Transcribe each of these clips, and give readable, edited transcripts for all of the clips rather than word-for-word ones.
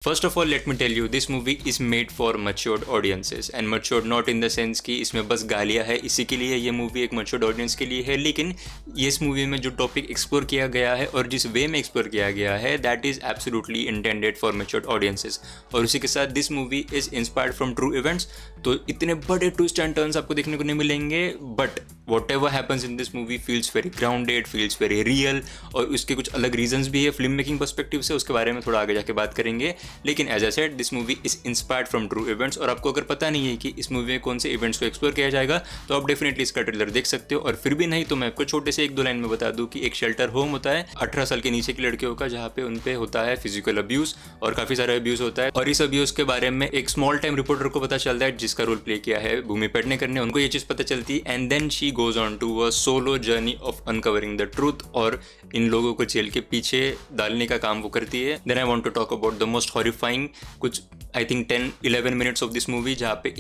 First of all, let me tell you, this movie is made for matured audiences and matured not in the sense कि इसमें बस गालियाँ है, इसी के लिए ये मूवी एक matured audience के लिए है, लेकिन इस मूवी में जो टॉपिक एक्सप्लोर किया गया है और जिस वे में एक्सप्लोर किया गया है that is absolutely intended for matured audiences। और उसी के साथ this movie is inspired from true events. तो इतने बड़े ट्विस्ट एंड टर्न्स आपको देखने को नहीं मिलेंगे, but what ever happens in this movie feels very grounded, feels very real, और उसके कुछ अलग रीजंस भी है फिल्म मेकिंग पर्सपेक्टिव से, उसके बारे में थोड़ा आगे जाके बात करेंगे। लेकिन as I said, this movie is inspired from true events, और आपको अगर पता नहीं है कि इस मूवी में कौन से इवेंट्स को एक्सप्लोर किया जाएगा तो आप डेफिनेटली इसका ट्रेलर देख सकते हो। और फिर भी नहीं तो मैं आपको छोटे से एक दो लाइन में बता दूं कि एक शेल्टर होम होता है 18 साल के नीचे की लड़कियों का, जहाँ पे उन पे होता है फिजिकल अब्यूज़ और काफ़ी सारा अब्यूज़ होता है। और इस अब्यूज़ के बारे में एक स्मॉल टाइम रिपोर्टर को पता चलता है, जिसका रोल प्ले किया है भूमि पेडनेकर ने, उनको ये चीज़ पता चलती है। And then she goes on to a solo journey of uncovering the truth, और इन लोगों को जेल के पीछे डालने का काम वो करती है। Then I want to talk about the most horrifying कुछ I think 10-11 minutes of this movie, जहाँ पे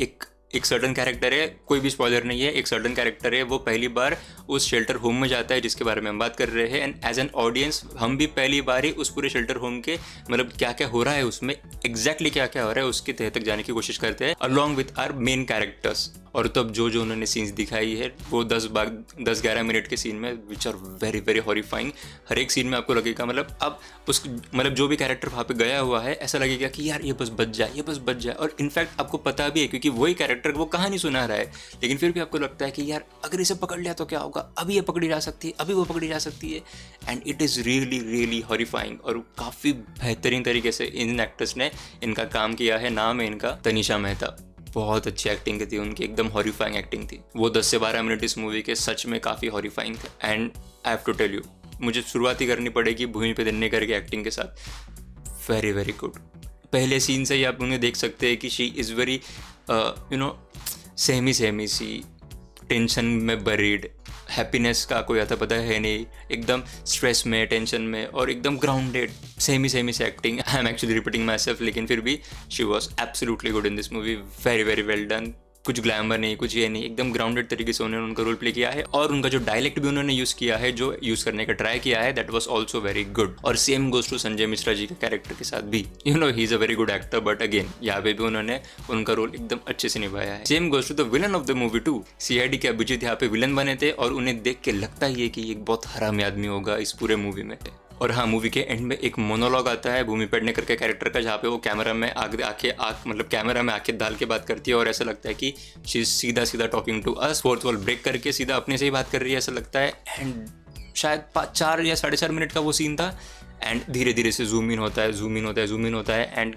एक सर्टन कैरेक्टर है, कोई भी स्पॉइलर नहीं है, एक सर्टन कैरेक्टर है, वो पहली बार उस शेल्टर होम में जाता है जिसके बारे में हम बात कर रहे हैं। एंड एज एन ऑडियंस हम भी पहली बार ही उस पूरे शेल्टर होम के मतलब क्या क्या हो रहा है उसमें, एग्जैक्टली क्या क्या हो रहा है उसके तह तक जाने की कोशिश करते हैं along with our main characters. और तब जो जो उन्होंने सीन्स दिखाई है वो 10-11 मिनट के सीन में which are very very horrifying. हर एक सीन में आपको लगेगा मतलब अब उस मतलब जो भी कैरेक्टर वहाँ पे गया हुआ है ऐसा लगेगा कि यार ये बस बच जाए, ये बस बच जाए। और इनफैक्ट आपको पता भी है क्योंकि वही कैरेक्टर वो कहानी सुना रहा है, लेकिन फिर भी आपको लगता है कि यार अगर इसे पकड़ लिया तो क्या होगा, अभी ये पकड़ी जा सकती है, अभी वो पकड़ी जा सकती है। And it is really really horrifying, और काफ़ी बेहतरीन तरीके से इन एक्टर्स ने इनका काम किया है। नाम है इनका तनीषा मेहता, बहुत अच्छी एक्टिंग थी उनकी, एकदम हॉरिफाइंग एक्टिंग थी। वो 10 से 12 मिनट इस मूवी के सच में काफ़ी हॉरिफाइंग थे। And I have to tell you, मुझे शुरुआत ही करनी पड़ेगी भूमि पेडनेकर की एक्टिंग के साथ। Very very good. पहले सीन से ही आप उन्हें देख सकते हैं कि she is very you know सहमी सी, टेंशन में बरीड, हैप्पीनेस का कोई आता पता है नहीं, एकदम स्ट्रेस में, टेंशन में, और एकदम ग्राउंडेड सेमी से acting. I am actually repeating my self, लेकिन फिर भी she was absolutely good in this movie, very very well done. कुछ ग्लैमर नहीं, कुछ ये नहीं, एकदम ग्राउंडेड तरीके से उन्होंने उनका रोल प्ले किया है। और उनका जो डायलेक्ट भी उन्होंने यूज़ किया है, जो यूज़ करने का ट्राई किया है, that was also very good. और same goes to Sanjay Mishra ji के कैरेक्टर के साथ भी, you know he is a very good actor, but again यहाँ पे भी उन्होंने उनका रोल एकदम अच्छे से निभाया है। Same goes to the villain of the movie too. CID के अभिजीत यहाँ पे विलन बने थे, और उन्हें देख के लगता ही है कि ये एक बहुत हरामी आदमी होगा इस पूरे मूवी में। और हाँ, मूवी के एंड में एक मोनोलॉग आता है भूमि पेडनेकर के कैरेक्टर का, जहाँ पे वो कैमरा में कैमरा में आंखें डाल के बात करती है, और ऐसा लगता है कि शी सीधा talking to us, fourth wall break करके सीधा अपने से ही बात कर रही है ऐसा लगता है। एंड शायद 4 या 4.5 मिनट का वो सीन था, एंड धीरे धीरे से जूम इन होता है, एंड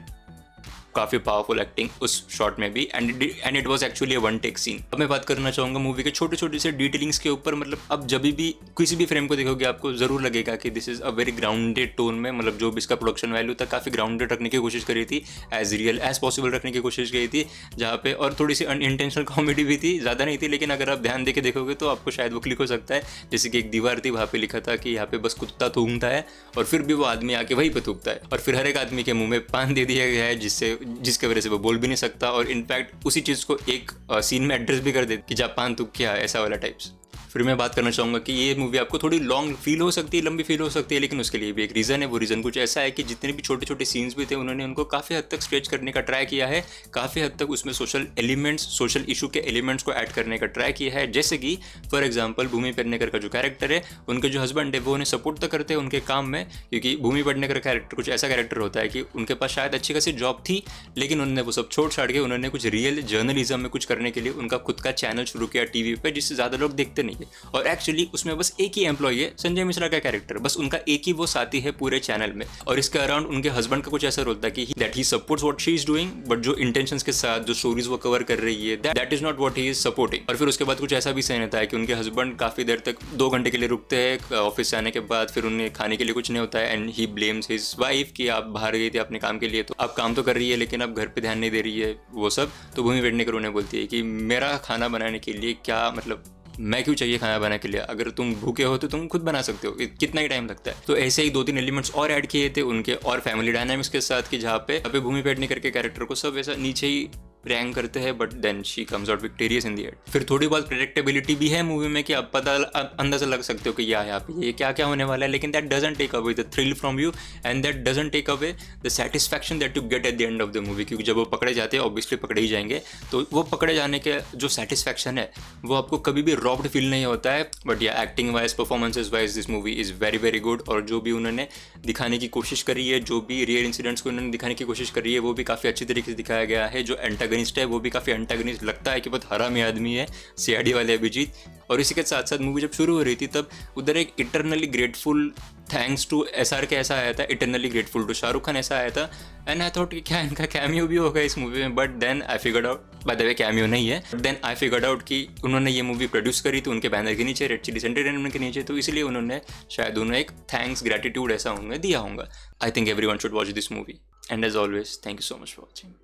काफ़ी पावरफुल एक्टिंग उस शॉट में भी। And it was actually one take scene. अब मैं बात करना चाहूँगा मूवी के छोटे छोटे से डिटेलिंग्स के ऊपर। मतलब अब जब भी किसी भी फ्रेम को देखोगे आपको ज़रूर लगेगा कि this is a very grounded tone में, मतलब जो भी इसका प्रोडक्शन वैल्यू था काफ़ी ग्राउंडेड रखने की कोशिश करी थी, एज रियल एज पॉसिबल रखने की कोशिश की थी, जहाँ पे और थोड़ी सी अनइंटेंशनल कॉमेडी भी थी, ज़्यादा नहीं थी, लेकिन अगर आप ध्यान दे के देखोगे तो आपको शायद वो क्लिक हो सकता है। जैसे कि एक दीवार थी, वहाँ पे लिखा था कि यहाँ पे बस कुत्ता थूकता है और फिर भी वो आदमी आके वहीं पे थूकता है, और फिर हर एक आदमी के मुँह में पान दे दिया गया है, जिसके वजह से वो बोल भी नहीं सकता, और इनफैक्ट उसी चीज़ को एक सीन में एड्रेस भी कर देती कि जब पान तुक क्या, ऐसा वाला टाइप्स। फिर मैं बात करना चाहूँगा कि ये मूवी आपको थोड़ी लॉन्ग फील हो सकती है, लंबी फील हो सकती है, लेकिन उसके लिए भी एक रीज़न है। वो रीज़न कुछ ऐसा है कि जितने भी छोटे छोटे सीन्स भी थे उन्होंने उनको काफ़ी हद तक स्ट्रेच करने का ट्राई किया है, काफ़ी हद तक उसमें सोशल इशू के एलिमेंट्स को ऐड करने का ट्राई किया है। जैसे कि फॉर एग्जाम्पल भूमि पेडनेकर का जो कैरेक्टर है, उनके जो हस्बैंड है वो उन्हें सपोर्ट तो करते हैं उनके काम में, क्योंकि भूमि पेडनेकर का कैरेक्टर कुछ ऐसा कैरेक्टर होता है कि उनके पास शायद अच्छी खासी जॉब थी, लेकिन उन्होंने वो सब छोड़ छाड़ के उन्होंने कुछ रियल जर्नलिज्म में कुछ करने के लिए उनका खुद का चैनल शुरू किया टीवी पर, जिससे ज़्यादा लोग देखते नहीं है। और एक्चुअली उसमें बस एक ही एम्प्लॉय है, संजय मिश्रा का कैरेक्टर, बस उनका एक ही वो साथी है पूरे चैनल में। और इसके अराउंड उनके हस्बैंड का कुछ ऐसा रोल था कि that he supports what she is doing, but जो इंटेंशंस के साथ जो स्टोरीज वो कवर कर रही है that is not what he is supporting. और फिर उसके बाद कुछ ऐसा भी सहन होता है कि उनके हस्बैंड काफी देर तक 2 घंटे के लिए रुकते हैं ऑफिस से आने के बाद, फिर उन्हें खाने के लिए कुछ नहीं होता है, and he blames his wife कि आप बाहर गई थी अपने काम के लिए, तो आप काम तो कर रही है लेकिन आप घर पे ध्यान नहीं दे रही है, वो सब। तो भूमि पेडनेकर उन्हें बोलती है कि मेरा खाना बनाने के लिए क्या मतलब, मैं क्यों चाहिए खाना बनाने के लिए, अगर तुम भूखे हो तो तुम खुद बना सकते हो, कितना ही टाइम लगता है। तो ऐसे ही 2-3 एलिमेंट्स और ऐड किए थे उनके और फैमिली डायनामिक्स के साथ, कि जहाँ पे भूमि पेडनेकर के कैरेक्टर को सब ऐसा नीचे ही प्रैंक करते हैं, but then she comes out victorious in the end. फिर थोड़ी बहुत प्रेडिक्टेबिलिटी भी है मूवी में कि आप अंदाजा लग सकते हो कि यहाँ पे ये क्या क्या होने वाला है, लेकिन that doesn't take away the thrill from you and that doesn't take away the satisfaction that you get at the end of the movie. क्योंकि जब वो पकड़े जाते हैं, ऑब्वियसली पकड़े ही जाएंगे, तो वो पकड़े जाने के जो सेटिस्फैक्शन है वो आपको कभी भी रॉब्ड फील नहीं होता है। बट या acting wise, performances wise this movie is very very good. और जो भी उन्होंने दिखाने की कोशिश करी है, जो भी रियल इंसिडेंट्स को उन्होंने दिखाने की कोशिश करी है, वो भी काफ़ी अच्छी तरीके से दिखाया गया है। जो एंटागनिस्ट है वो भी काफ़ी एंटागनिस्ट लगता है कि बहुत हरामी आदमी है, सीआईडी वाले अभिजीत। और इसी के साथ साथ मूवी जब शुरू हो रही थी तब उधर एक eternally grateful thanks to SR के ऐसा आया था, eternally grateful to Shahrukh Khan ऐसा आया था। एंड आई थॉट कि क्या इनका कैमियो भी होगा इस मूवी में, but then I figured out, by the way cameo नहीं है, but then I figured out कि उन्होंने ये मूवी प्रोड्यूस करी तो उनके बैनर के नीचे, रेड चिलीज एंटरटेनमेंट के नीचे, तो इसलिए उन्होंने शायद उन्हें एक थैंक्स ग्रेटिट्यूड ऐसा उन्हें दिया होगा। I think everyone should watch this movie and as always thank you so much for watching.